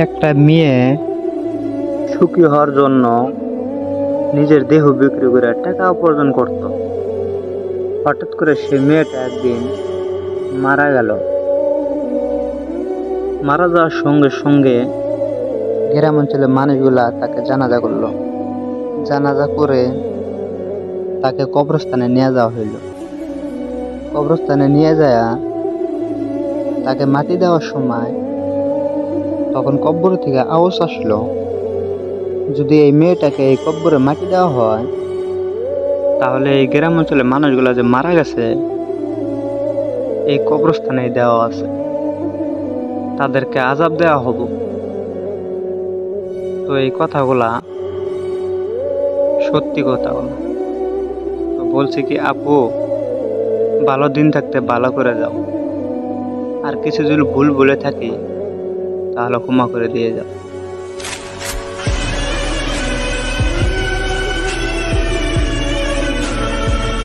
একটা মেয়ে সুখী হওয়ার জন্য নিজের দেহ বিক্রি করে টাকা উপার্জন করত। হঠাৎ করে সে মেয়েটা একদিন মারা গেল। মারা যাওয়ার সঙ্গে সঙ্গে গ্রাম অঞ্চলের মানুষগুলা তাকে জানাজা করলো। জানাজা করে তাকে কবরস্থানে নিয়ে যাওয়া হইল। কবরস্থানে নিয়ে যাওয়া তাকে মাটি দেওয়ার সময় তখন কব্বর থেকে আওয়াজ আসলো, যদি এই মেয়েটাকে এই কব্বরে মাটি দেওয়া হয় তাহলে এই গ্রাম অঞ্চলের মানুষগুলা যে মারা গেছে এই কবরস্থানে দেওয়া আছে, তাদেরকে আযাব দেওয়া হবে। তো এই কথাগুলা সত্যি কথাগুলো তো বলছি কি, আপু ভালো দিন থাকতে ভালো করে যাও, আর কিছু যদি ভুল বলে থাকি তাহলে ক্ষমা করে দিয়ে যাও।